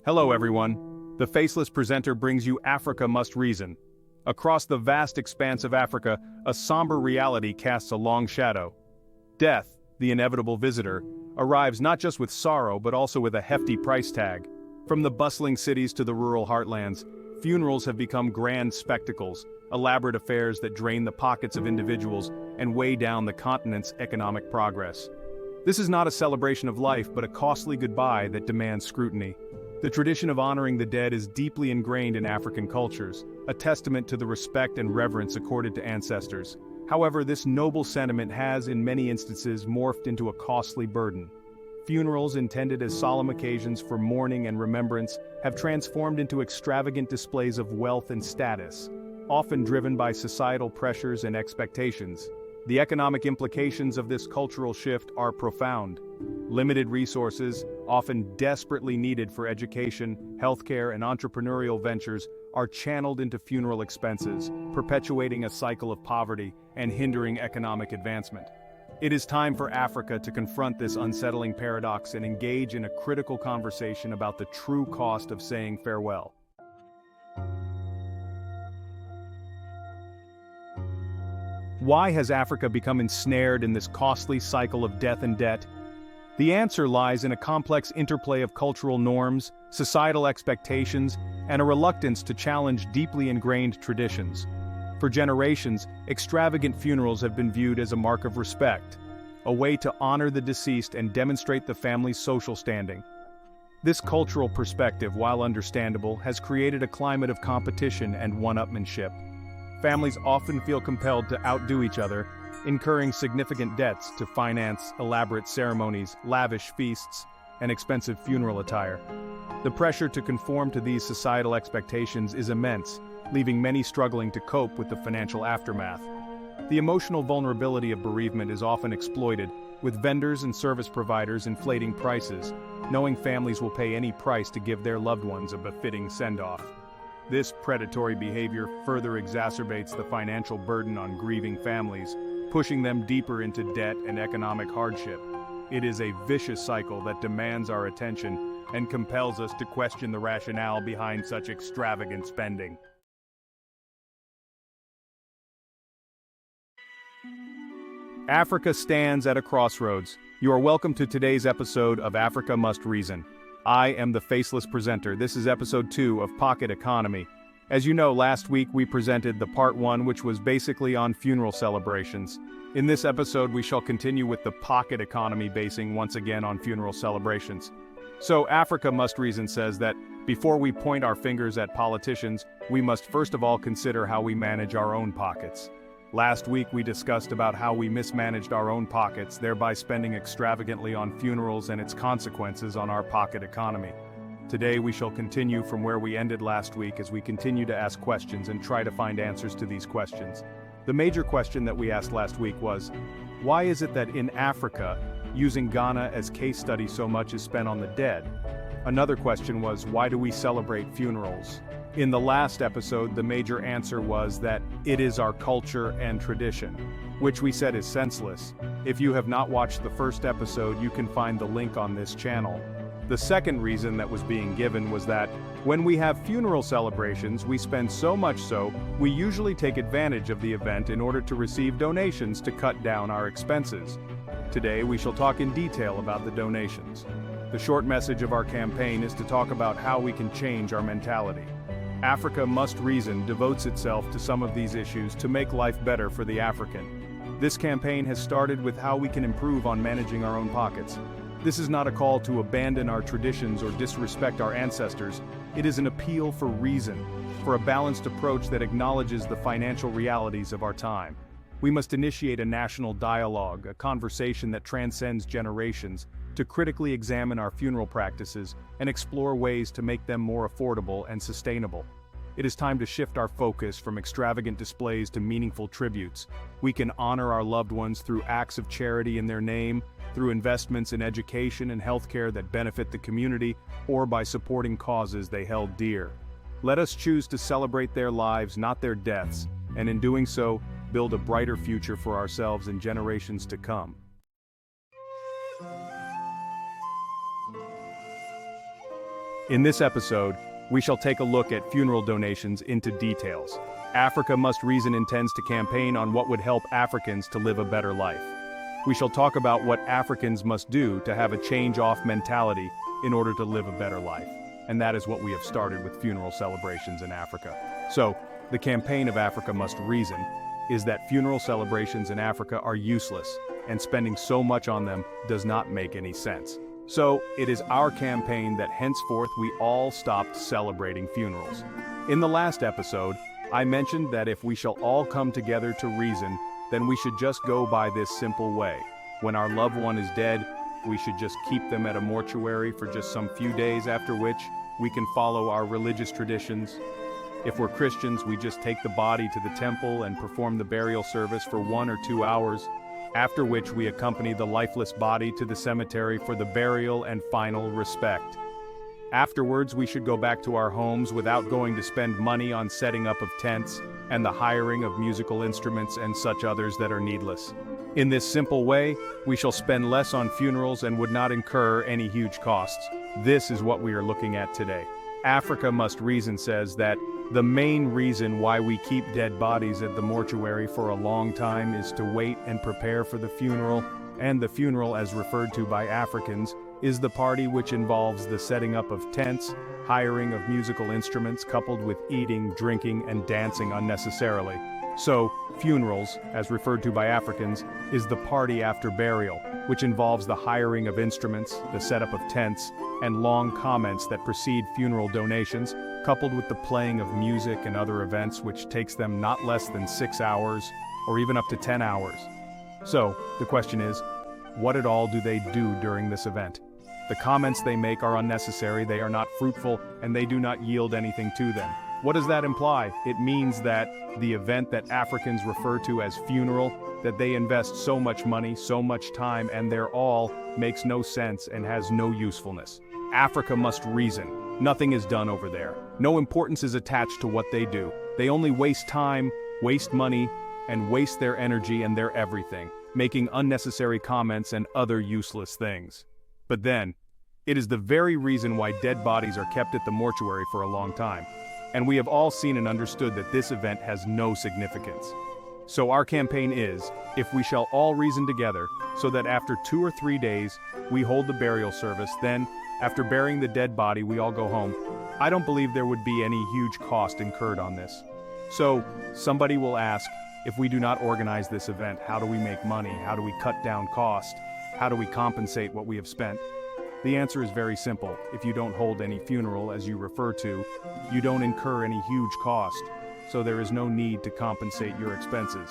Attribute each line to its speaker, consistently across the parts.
Speaker 1: Hello everyone. The Faceless Presenter brings you Africa Must Reason. Across the vast expanse of Africa, a somber reality casts a long shadow. Death, the inevitable visitor, arrives not just with sorrow but also with a hefty price tag. From the bustling cities to the rural heartlands, funerals have become grand spectacles, elaborate affairs that drain the pockets of individuals and weigh down the continent's economic progress. This is not a celebration of life but a costly goodbye that demands scrutiny. The tradition of honoring the dead is deeply ingrained in African cultures, a testament to the respect and reverence accorded to ancestors. However, this noble sentiment has, in many instances, morphed into a costly burden. Funerals intended as solemn occasions for mourning and remembrance have transformed into extravagant displays of wealth and status, often driven by societal pressures and expectations. The economic implications of this cultural shift are profound. Limited resources, often desperately needed for education, healthcare, and entrepreneurial ventures, are channeled into funeral expenses, perpetuating a cycle of poverty and hindering economic advancement. It is time for Africa to confront this unsettling paradox and engage in a critical conversation about the true cost of saying farewell. Why has Africa become ensnared in this costly cycle of death and debt? The answer lies in a complex interplay of cultural norms, societal expectations, and a reluctance to challenge deeply ingrained traditions. For generations, extravagant funerals have been viewed as a mark of respect, a way to honor the deceased and demonstrate the family's social standing. This cultural perspective, while understandable, has created a climate of competition and one-upmanship. Families often feel compelled to outdo each other, incurring significant debts to finance elaborate ceremonies, lavish feasts, and expensive funeral attire. The pressure to conform to these societal expectations is immense, leaving many struggling to cope with the financial aftermath. The emotional vulnerability of bereavement is often exploited, with vendors and service providers inflating prices, knowing families will pay any price to give their loved ones a befitting send-off. This predatory behavior further exacerbates the financial burden on grieving families, pushing them deeper into debt and economic hardship. It is a vicious cycle that demands our attention and compels us to question the rationale behind such extravagant spending. Africa stands at a crossroads. You are welcome to today's episode of Africa Must Reason. I am the Faceless Presenter. This is episode 2 of Pocket Economy. As you know, last week we presented the part 1, which was basically on funeral celebrations. In this episode we shall continue with the pocket economy, basing once again on funeral celebrations. So Africa Must Reason says that before we point our fingers at politicians, we must first of all consider how we manage our own pockets. Last week we discussed about how we mismanaged our own pockets, thereby spending extravagantly on funerals and its consequences on our pocket economy. Today we shall continue from where we ended last week as we continue to ask questions and try to find answers to these questions. The major question that we asked last week was, why is it that in Africa, using Ghana as case study, so much is spent on the dead? Another question was, why do we celebrate funerals? In the last episode, the major answer was that it is our culture and tradition, which we said is senseless. If you have not watched the first episode, you can find the link on this channel. The second reason that was being given was that when we have funeral celebrations, we spend so much so, we usually take advantage of the event in order to receive donations to cut down our expenses. Today, we shall talk in detail about the donations. The short message of our campaign is to talk about how we can change our mentality. Africa Must Reason devotes itself to some of these issues to make life better for the African. This campaign has started with how we can improve on managing our own pockets. This is not a call to abandon our traditions or disrespect our ancestors. It is an appeal for reason, for a balanced approach that acknowledges the financial realities of our time. We must initiate a national dialogue, a conversation that transcends generations, to critically examine our funeral practices and explore ways to make them more affordable and sustainable. It is time to shift our focus from extravagant displays to meaningful tributes. We can honor our loved ones through acts of charity in their name, through investments in education and healthcare that benefit the community, or by supporting causes they held dear. Let us choose to celebrate their lives, not their deaths, and in doing so, build a brighter future for ourselves and generations to come. In this episode, we shall take a look at funeral donations into details. Africa Must Reason intends to campaign on what would help Africans to live a better life. We shall talk about what Africans must do to have a change-off mentality in order to live a better life. And that is what we have started with funeral celebrations in Africa. So, the campaign of Africa Must Reason is that funeral celebrations in Africa are useless, and spending so much on them does not make any sense. So, it is our campaign that henceforth we all stopped celebrating funerals. In the last episode, I mentioned that if we shall all come together to reason, then we should just go by this simple way. When our loved one is dead, we should just keep them at a mortuary for just some few days, after which we can follow our religious traditions. If we're Christians, we just take the body to the temple and perform the burial service for 1 or 2 hours, after which we accompany the lifeless body to the cemetery for the burial and final respect. Afterwards, we should go back to our homes without going to spend money on setting up of tents and the hiring of musical instruments and such others that are needless. In this simple way, we shall spend less on funerals and would not incur any huge costs. This is what we are looking at today. Africa Must Reason says that the main reason why we keep dead bodies at the mortuary for a long time is to wait and prepare for the funeral, and the funeral, as referred to by Africans, is the party which involves the setting up of tents, hiring of musical instruments coupled with eating, drinking, and dancing unnecessarily. So, funerals, as referred to by Africans, is the party after burial, which involves the hiring of instruments, the setup of tents, and long comments that precede funeral donations, coupled with the playing of music and other events which takes them not less than 6 hours, or even up to 10 hours. So, the question is, what at all do they do during this event? The comments they make are unnecessary, they are not fruitful, and they do not yield anything to them. What does that imply? It means that the event that Africans refer to as funeral, that they invest so much money, so much time, and their all makes no sense and has no usefulness. Africa must reason. Nothing is done over there. No importance is attached to what they do. They only waste time, waste money, and waste their energy and their everything, making unnecessary comments and other useless things. But then, it is the very reason why dead bodies are kept at the mortuary for a long time. And we have all seen and understood that this event has no significance. So our campaign is, if we shall all reason together, so that after 2 or 3 days, we hold the burial service, then, after burying the dead body, we all go home. I don't believe there would be any huge cost incurred on this. So, somebody will ask, if we do not organize this event, how do we make money? How do we cut down cost? How do we compensate what we have spent? The answer is very simple. If you don't hold any funeral, as you refer to, you don't incur any huge cost, so there is no need to compensate your expenses.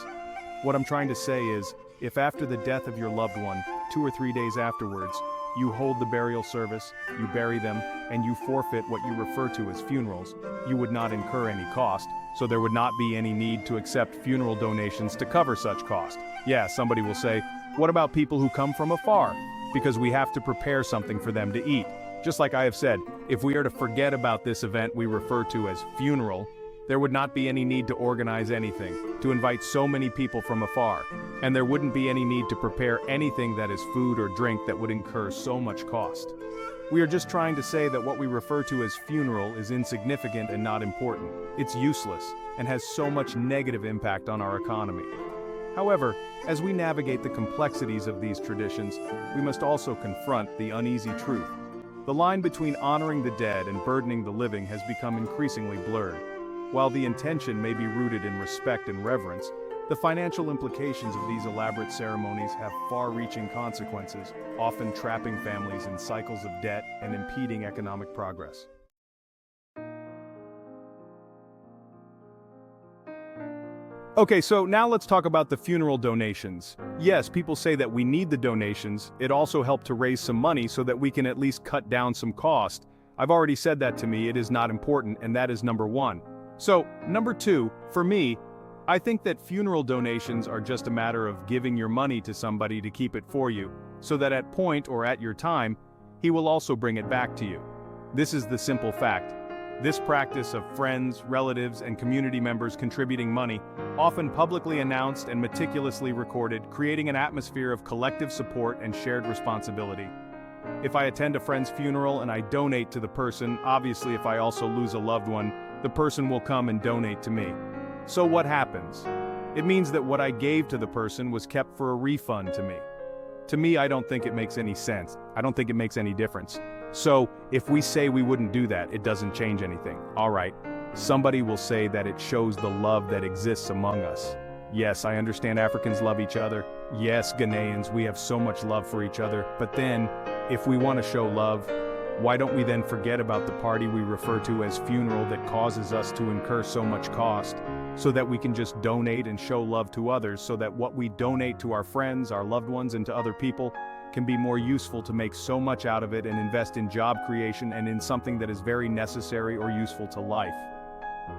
Speaker 1: What I'm trying to say is, if after the death of your loved one, 2 or 3 days afterwards, you hold the burial service, you bury them, and you forfeit what you refer to as funerals, you would not incur any cost, so there would not be any need to accept funeral donations to cover such cost. Yeah, somebody will say, what about people who come from afar? Because we have to prepare something for them to eat. Just like I have said, if we are to forget about this event we refer to as funeral, there would not be any need to organize anything, to invite so many people from afar, and there wouldn't be any need to prepare anything that is food or drink that would incur so much cost. We are just trying to say that what we refer to as funeral is insignificant and not important. It's useless, and has so much negative impact on our economy. However, as we navigate the complexities of these traditions, we must also confront the uneasy truth. The line between honoring the dead and burdening the living has become increasingly blurred. While the intention may be rooted in respect and reverence, the financial implications of these elaborate ceremonies have far-reaching consequences, often trapping families in cycles of debt and impeding economic progress. Okay, so now let's talk about the funeral donations. Yes, people say that we need the donations. It also helped to raise some money so that we can at least cut down some cost. I've already said that to me, it is not important, and that is number one. So, number two, for me, I think that funeral donations are just a matter of giving your money to somebody to keep it for you, so that at point or at your time, he will also bring it back to you. This is the simple fact. This practice of friends, relatives, and community members contributing money, often publicly announced and meticulously recorded, creating an atmosphere of collective support and shared responsibility. If I attend a friend's funeral and I donate to the person, obviously if I also lose a loved one, the person will come and donate to me. So what happens? It means that what I gave to the person was kept for a refund to me. To me, I don't think it makes any sense. I don't think it makes any difference. So, if we say we wouldn't do that, it doesn't change anything. Alright, somebody will say that it shows the love that exists among us. Yes, I understand Africans love each other. Yes, Ghanaians, we have so much love for each other. But then, if we want to show love, why don't we then forget about the party we refer to as funeral that causes us to incur so much cost, so that we can just donate and show love to others, so that what we donate to our friends, our loved ones, and to other people can be more useful to make so much out of it and invest in job creation and in something that is very necessary or useful to life.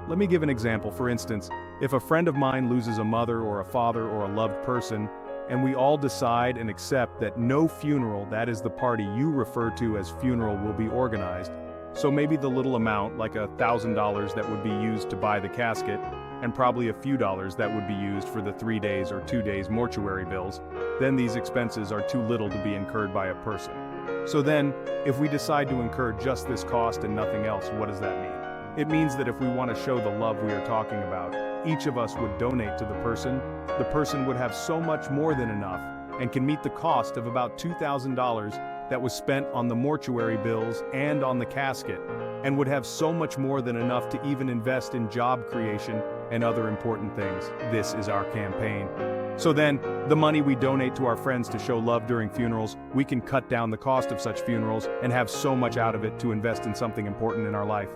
Speaker 1: Let me give an example. For instance, if a friend of mine loses a mother or a father or a loved person, and we all decide and accept that no funeral, that is the party you refer to as funeral, will be organized, so maybe the little amount, like $1,000 that would be used to buy the casket, and probably a few dollars that would be used for the 3 days or 2 days mortuary bills, then these expenses are too little to be incurred by a person. So then, if we decide to incur just this cost and nothing else, what does that mean? It means that if we want to show the love we are talking about, each of us would donate to the person would have so much more than enough, and can meet the cost of about $2,000 that was spent on the mortuary bills and on the casket, and would have so much more than enough to even invest in job creation and other important things. This is our campaign. So then, the money we donate to our friends to show love during funerals, we can cut down the cost of such funerals and have so much out of it to invest in something important in our life.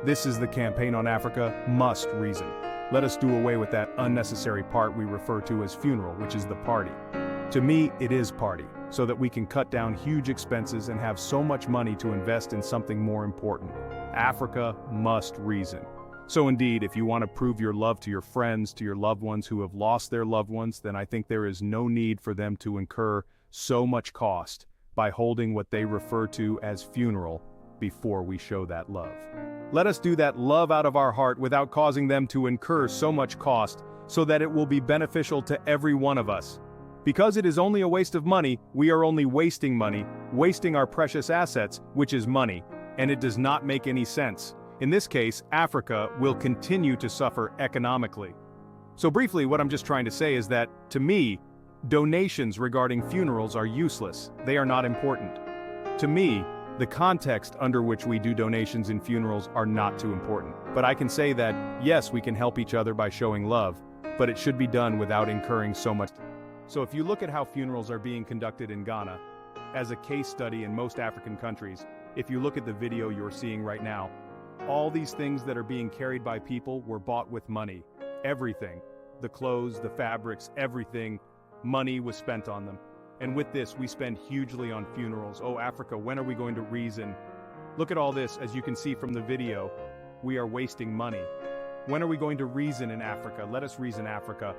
Speaker 1: This is the Campaign on Africa Must Reason. Let us do away with that unnecessary part we refer to as funeral, which is the party. To me, it is party, so that we can cut down huge expenses and have so much money to invest in something more important. Africa must reason. So indeed, if you want to prove your love to your friends, to your loved ones who have lost their loved ones, then I think there is no need for them to incur so much cost by holding what they refer to as funeral before we show that love. Let us do that love out of our heart without causing them to incur so much cost, so that it will be beneficial to every one of us. Because it is only a waste of money, we are only wasting money, wasting our precious assets, which is money, and it does not make any sense. In this case, Africa will continue to suffer economically. So briefly, what I'm just trying to say is that, to me, donations regarding funerals are useless. They are not important. To me, the context under which we do donations in funerals are not too important. But I can say that, yes, we can help each other by showing love, but it should be done without incurring so much. So if you look at how funerals are being conducted in Ghana, as a case study in most African countries, if you look at the video you're seeing right now, all these things that are being carried by people were bought with money. Everything. The clothes, the fabrics, everything. Money was spent on them. And with this, we spend hugely on funerals. Oh, Africa, when are we going to reason? Look at all this, as you can see from the video. We are wasting money. When are we going to reason in Africa? Let us reason, Africa.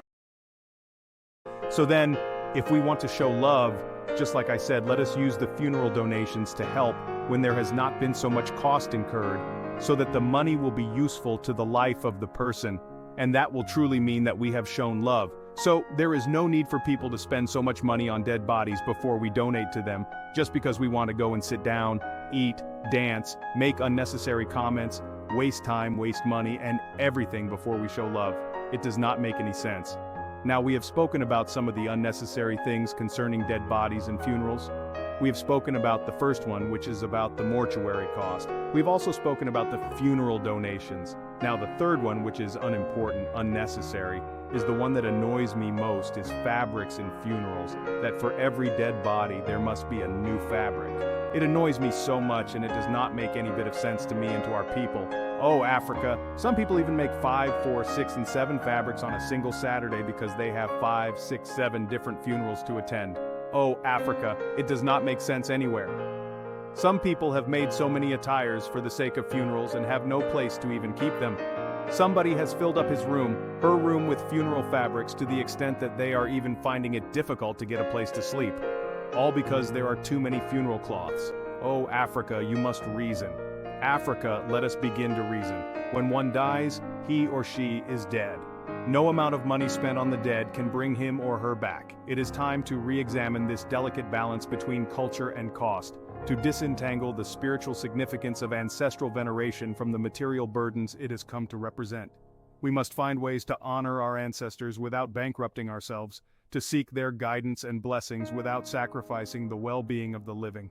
Speaker 1: So then, if we want to show love, just like I said, let us use the funeral donations to help when there has not been so much cost incurred, so that the money will be useful to the life of the person, and that will truly mean that we have shown love. So there is no need for people to spend so much money on dead bodies before we donate to them, just because we want to go and sit down, eat, dance, make unnecessary comments, waste time, waste money, and everything before we show love. It does not make any sense. Now, we have spoken about some of the unnecessary things concerning dead bodies and funerals. We have spoken about the first one, which is about the mortuary cost. We've also spoken about the funeral donations. Now, the third one, which is unimportant, unnecessary, is the one that annoys me most, is fabrics in funerals, that for every dead body there must be a new fabric. It annoys me so much, and it does not make any bit of sense to me and to our people. Oh, Africa. Some people even make 5, 4, 6, and 7 fabrics on a single Saturday because they have 5, 6, 7 different funerals to attend. Oh, Africa. It does not make sense anywhere. Some people have made so many attires for the sake of funerals and have no place to even keep them. Somebody has filled up his room, her room, with funeral fabrics to the extent that they are even finding it difficult to get a place to sleep. All because there are too many funeral cloths. Oh, Africa, you must reason. Africa, let us begin to reason. When one dies, he or she is dead. No amount of money spent on the dead can bring him or her back. It is time to re-examine this delicate balance between culture and cost, to disentangle the spiritual significance of ancestral veneration from the material burdens it has come to represent. We must find ways to honor our ancestors without bankrupting ourselves, to seek their guidance and blessings without sacrificing the well-being of the living.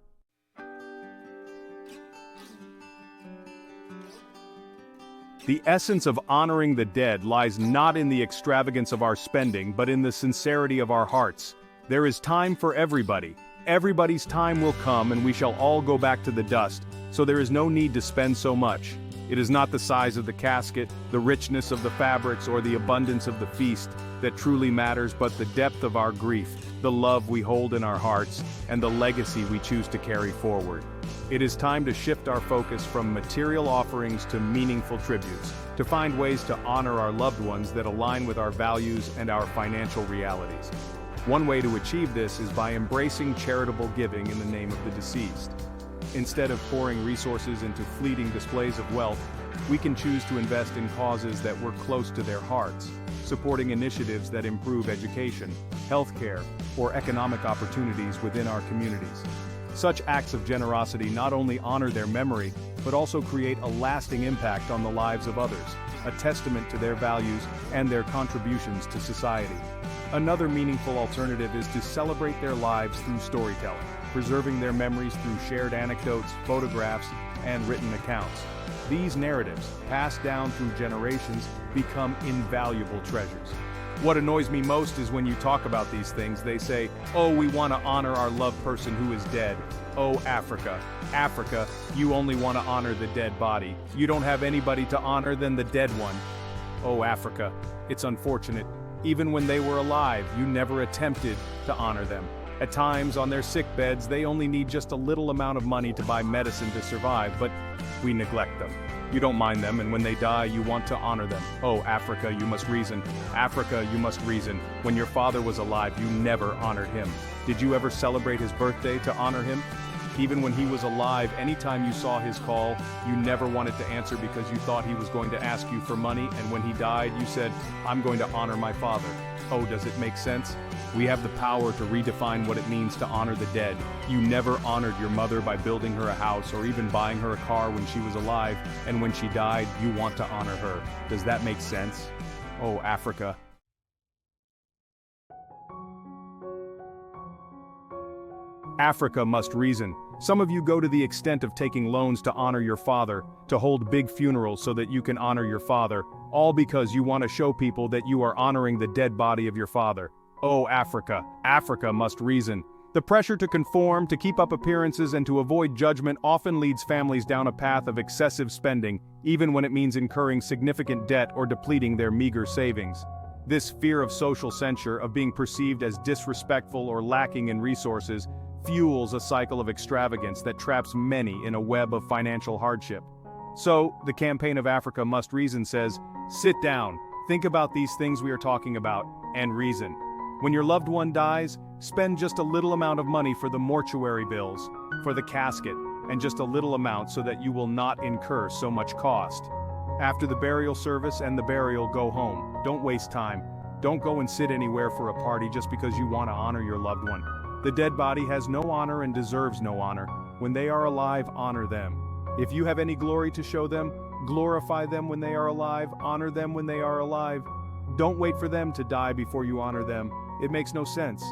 Speaker 1: The essence of honoring the dead lies not in the extravagance of our spending, but in the sincerity of our hearts. There is time for everybody. Everybody's time will come and we shall all go back to the dust, so there is no need to spend so much. It is not the size of the casket, the richness of the fabrics, or the abundance of the feast that truly matters, but the depth of our grief, the love we hold in our hearts, and the legacy we choose to carry forward. It is time to shift our focus from material offerings to meaningful tributes, to find ways to honor our loved ones that align with our values and our financial realities. One way to achieve this is by embracing charitable giving in the name of the deceased. Instead of pouring resources into fleeting displays of wealth, we can choose to invest in causes that were close to their hearts, supporting initiatives that improve education, healthcare, or economic opportunities within our communities. Such acts of generosity not only honor their memory, but also create a lasting impact on the lives of others, a testament to their values and their contributions to society. Another meaningful alternative is to celebrate their lives through storytelling, preserving their memories through shared anecdotes, photographs, and written accounts. These narratives, passed down through generations, become invaluable treasures. What annoys me most is when you talk about these things, they say, "Oh, we want to honor our loved person who is dead." Oh, Africa. Africa, you only want to honor the dead body. You don't have anybody to honor than the dead one. Oh, Africa. It's unfortunate. Even when they were alive, you never attempted to honor them. At times, on their sick beds, they only need just a little amount of money to buy medicine to survive, but we neglect them. You don't mind them, and when they die, you want to honor them. Oh, Africa, you must reason. Africa, you must reason. When your father was alive, you never honored him. Did you ever celebrate his birthday to honor him? Even when he was alive, anytime you saw his call, you never wanted to answer because you thought he was going to ask you for money, and when he died, you said, "I'm going to honor my father." Oh, does it make sense? We have the power to redefine what it means to honor the dead. You never honored your mother by building her a house or even buying her a car when she was alive, and when she died, you want to honor her. Does that make sense? Oh, Africa. Africa must reason. Some of you go to the extent of taking loans to honor your father, to hold big funerals so that you can honor your father, all because you want to show people that you are honoring the dead body of your father. Oh, Africa. Africa must reason. The pressure to conform, to keep up appearances, and to avoid judgment often leads families down a path of excessive spending, even when it means incurring significant debt or depleting their meager savings. This fear of social censure, of being perceived as disrespectful or lacking in resources, fuels a cycle of extravagance that traps many in a web of financial hardship. So, the Campaign of Africa Must Reason says, sit down, think about these things we are talking about, and reason. When your loved one dies, spend just a little amount of money for the mortuary bills, for the casket, and just a little amount so that you will not incur so much cost. After the burial service and the burial, go home. Don't waste time. Don't go and sit anywhere for a party just because you want to honor your loved one. The dead body has no honor and deserves no honor. When they are alive, honor them. If you have any glory to show them, glorify them when they are alive, honor them when they are alive. Don't wait for them to die before you honor them. It makes no sense.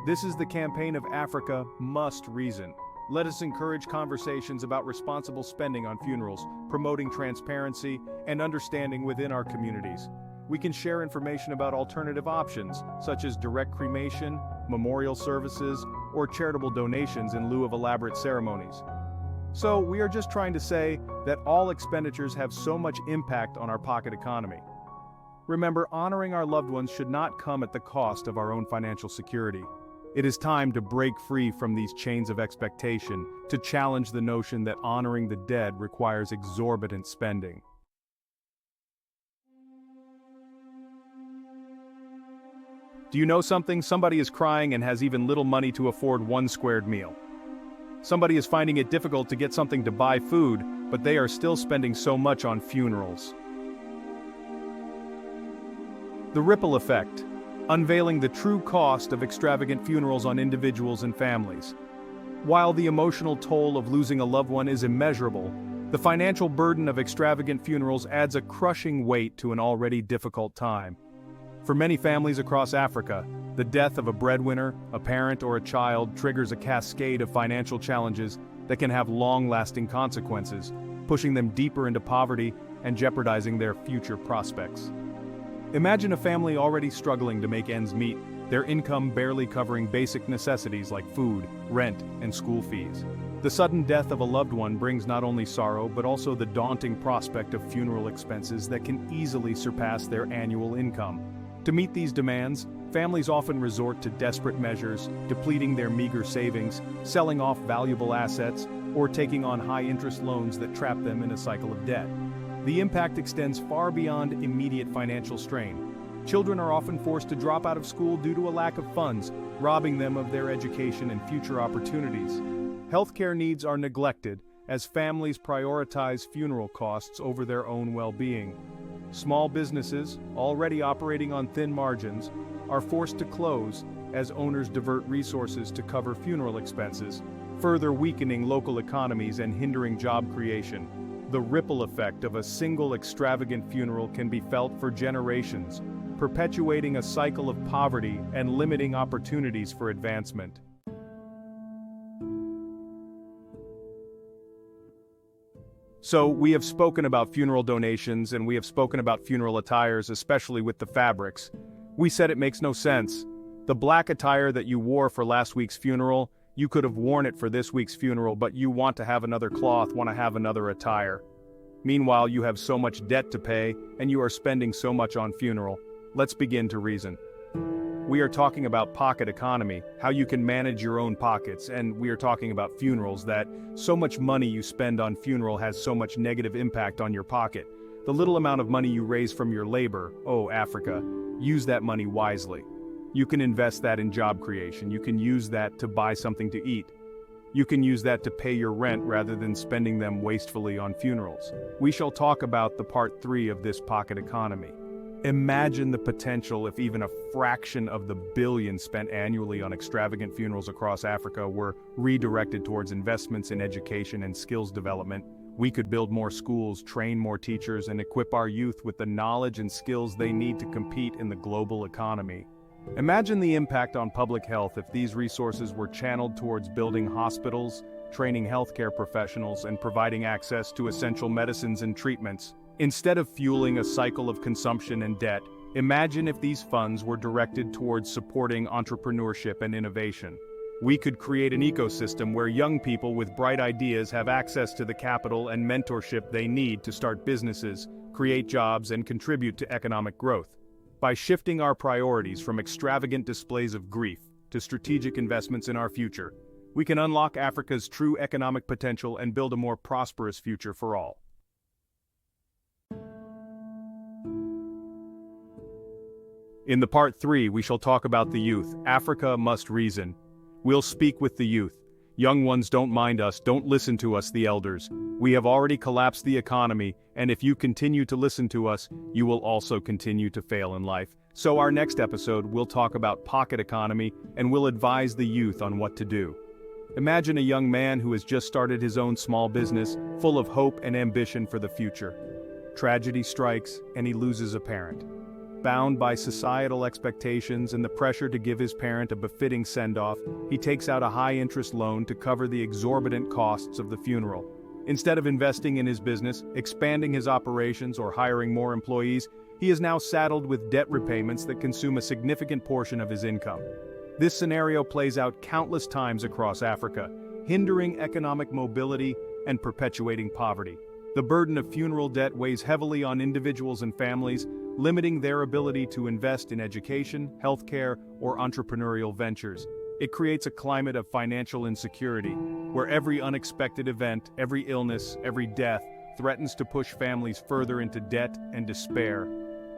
Speaker 1: This is the Campaign of Africa Must Reason. Let us encourage conversations about responsible spending on funerals, promoting transparency and understanding within our communities. We can share information about alternative options, such as direct cremation, memorial services, or charitable donations in lieu of elaborate ceremonies. So, we are just trying to say that all expenditures have so much impact on our pocket economy. Remember, honoring our loved ones should not come at the cost of our own financial security. It is time to break free from these chains of expectation, to challenge the notion that honoring the dead requires exorbitant spending. Do you know something? Somebody is crying and has even little money to afford one squared meal. Somebody is finding it difficult to get something to buy food, but they are still spending so much on funerals. The ripple effect, unveiling the true cost of extravagant funerals on individuals and families. While the emotional toll of losing a loved one is immeasurable, the financial burden of extravagant funerals adds a crushing weight to an already difficult time. For many families across Africa, the death of a breadwinner, a parent, or a child triggers a cascade of financial challenges that can have long-lasting consequences, pushing them deeper into poverty and jeopardizing their future prospects. Imagine a family already struggling to make ends meet, their income barely covering basic necessities like food, rent, and school fees. The sudden death of a loved one brings not only sorrow but also the daunting prospect of funeral expenses that can easily surpass their annual income. To meet these demands, families often resort to desperate measures, depleting their meager savings, selling off valuable assets, or taking on high-interest loans that trap them in a cycle of debt. The impact extends far beyond immediate financial strain. Children are often forced to drop out of school due to a lack of funds, robbing them of their education and future opportunities. Healthcare needs are neglected as families prioritize funeral costs over their own well-being. Small businesses, already operating on thin margins, are forced to close as owners divert resources to cover funeral expenses, further weakening local economies and hindering job creation. The ripple effect of a single extravagant funeral can be felt for generations, perpetuating a cycle of poverty and limiting opportunities for advancement. So, we have spoken about funeral donations and we have spoken about funeral attires, especially with the fabrics. We said it makes no sense. The black attire that you wore for last week's funeral, you could have worn it for this week's funeral, but you want to have another cloth, want to have another attire. Meanwhile, you have so much debt to pay and you are spending so much on funeral. Let's begin to reason. We are talking about pocket economy, how you can manage your own pockets, and we are talking about funerals, that so much money you spend on funeral has so much negative impact on your pocket. The little amount of money you raise from your labor, oh Africa, use that money wisely. You can invest that in job creation, you can use that to buy something to eat. You can use that to pay your rent rather than spending them wastefully on funerals. We shall talk about the part 3 of this pocket economy. Imagine the potential if even a fraction of the billions spent annually on extravagant funerals across Africa were redirected towards investments in education and skills development. We could build more schools, train more teachers, and equip our youth with the knowledge and skills they need to compete in the global economy. Imagine the impact on public health if these resources were channeled towards building hospitals, training healthcare professionals, and providing access to essential medicines and treatments. Instead of fueling a cycle of consumption and debt, imagine if these funds were directed towards supporting entrepreneurship and innovation. We could create an ecosystem where young people with bright ideas have access to the capital and mentorship they need to start businesses, create jobs, and contribute to economic growth. By shifting our priorities from extravagant displays of grief to strategic investments in our future, we can unlock Africa's true economic potential and build a more prosperous future for all. In the part 3, we shall talk about the youth. Africa must reason. We'll speak with the youth. Young ones, don't mind us, don't listen to us, the elders. We have already collapsed the economy, and if you continue to listen to us, you will also continue to fail in life. So our next episode, we'll talk about pocket economy, and we'll advise the youth on what to do. Imagine a young man who has just started his own small business, full of hope and ambition for the future. Tragedy strikes, and he loses a parent. Bound by societal expectations and the pressure to give his parent a befitting send-off, he takes out a high-interest loan to cover the exorbitant costs of the funeral. Instead of investing in his business, expanding his operations, or hiring more employees, he is now saddled with debt repayments that consume a significant portion of his income. This scenario plays out countless times across Africa, hindering economic mobility and perpetuating poverty. The burden of funeral debt weighs heavily on individuals and families, limiting their ability to invest in education, healthcare, or entrepreneurial ventures. It creates a climate of financial insecurity, where every unexpected event, every illness, every death, threatens to push families further into debt and despair.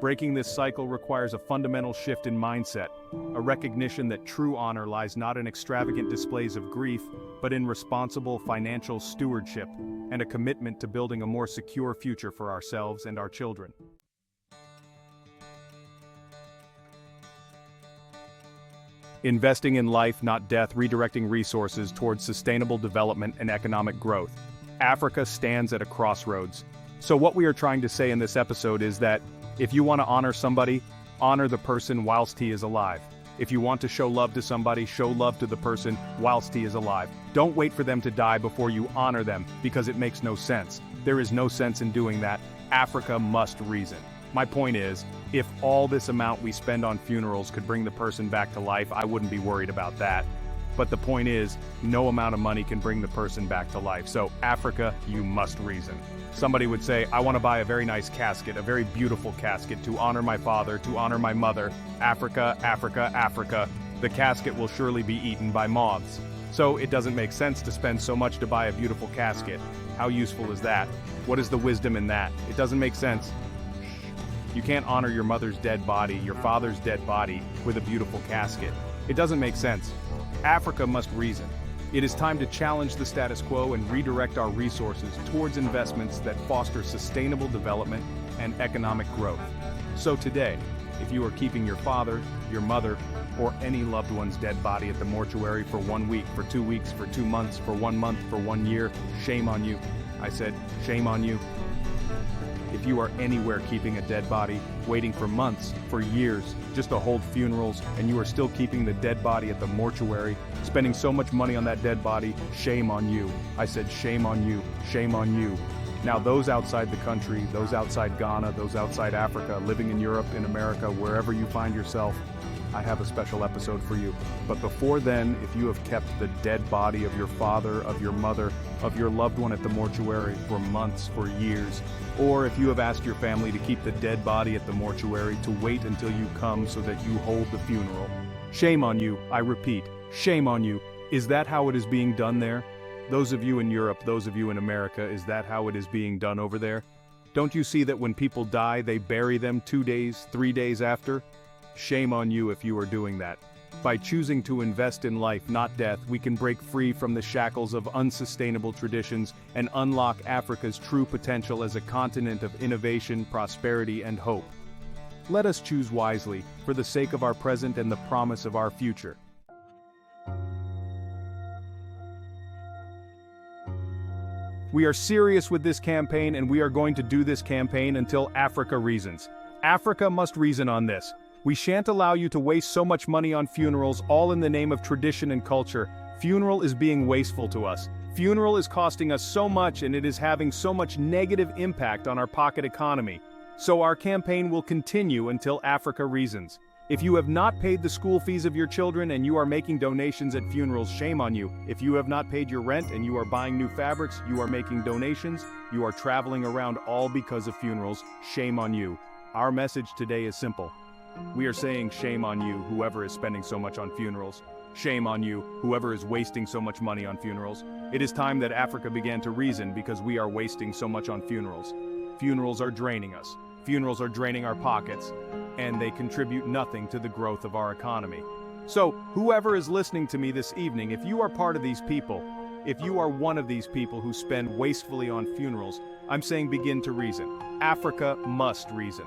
Speaker 1: Breaking this cycle requires a fundamental shift in mindset, a recognition that true honor lies not in extravagant displays of grief, but in responsible financial stewardship, and a commitment to building a more secure future for ourselves and our children. Investing in life, not death, redirecting resources towards sustainable development and economic growth. Africa stands at a crossroads. So what we are trying to say in this episode is that if you want to honor somebody, honor the person whilst he is alive. If you want to show love to somebody, show love to the person whilst he is alive. Don't wait for them to die before you honor them, because it makes no sense. There is no sense in doing that. Africa must reason. My point is, if all this amount we spend on funerals could bring the person back to life, I wouldn't be worried about that. But the point is, no amount of money can bring the person back to life. So Africa, you must reason. Somebody would say, I want to buy a very nice casket, a very beautiful casket to honor my father, to honor my mother. Africa, Africa, Africa. The casket will surely be eaten by moths. So it doesn't make sense to spend so much to buy a beautiful casket. How useful is that? What is the wisdom in that? It doesn't make sense. You can't honor your mother's dead body, your father's dead body, with a beautiful casket. It doesn't make sense. Africa must reason. It is time to challenge the status quo and redirect our resources towards investments that foster sustainable development and economic growth. So today, if you are keeping your father, your mother, or any loved one's dead body at the mortuary for 1 week, for 2 weeks, for 2 months, for 1 month, for 1 year, shame on you. I said, shame on you. If you are anywhere keeping a dead body, waiting for months, for years, just to hold funerals, and you are still keeping the dead body at the mortuary, spending so much money on that dead body, shame on you. I said shame on you, shame on you. Now those outside the country, those outside Ghana, those outside Africa, living in Europe, in America, wherever you find yourself, I have a special episode for you. But before then, if you have kept the dead body of your father, of your mother, of your loved one at the mortuary for months, for years, or if you have asked your family to keep the dead body at the mortuary to wait until you come so that you hold the funeral, shame on you, I repeat, shame on you. Is that how it is being done there? Those of you in Europe, those of you in America, is that how it is being done over there? Don't you see that when people die, they bury them 2 days, 3 days after? Shame on you if you are doing that. By choosing to invest in life, not death, we can break free from the shackles of unsustainable traditions and unlock Africa's true potential as a continent of innovation, prosperity, and hope. Let us choose wisely, for the sake of our present and the promise of our future. We are serious with this campaign, and we are going to do this campaign until Africa reasons. Africa must reason on this. We shan't allow you to waste so much money on funerals, all in the name of tradition and culture. Funeral is being wasteful to us. Funeral is costing us so much, and it is having so much negative impact on our pocket economy. So our campaign will continue until Africa reasons. If you have not paid the school fees of your children and you are making donations at funerals, shame on you. If you have not paid your rent and you are buying new fabrics, you are making donations, you are traveling around all because of funerals, shame on you. Our message today is simple. We are saying shame on you, whoever is spending so much on funerals. Shame on you, whoever is wasting so much money on funerals. It is time that Africa began to reason because we are wasting so much on funerals. Funerals are draining us. Funerals are draining our pockets, and they contribute nothing to the growth of our economy. So, whoever is listening to me this evening, if you are part of these people, if you are one of these people who spend wastefully on funerals, I'm saying begin to reason. Africa must reason.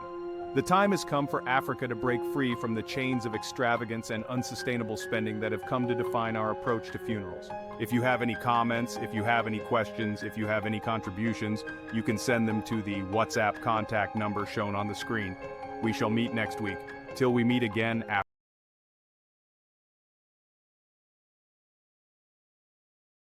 Speaker 1: The time has come for Africa to break free from the chains of extravagance and unsustainable spending that have come to define our approach to funerals. If you have any comments, if you have any questions, if you have any contributions, you can send them to the WhatsApp contact number shown on the screen. We shall meet next week. Till we meet again, Africa.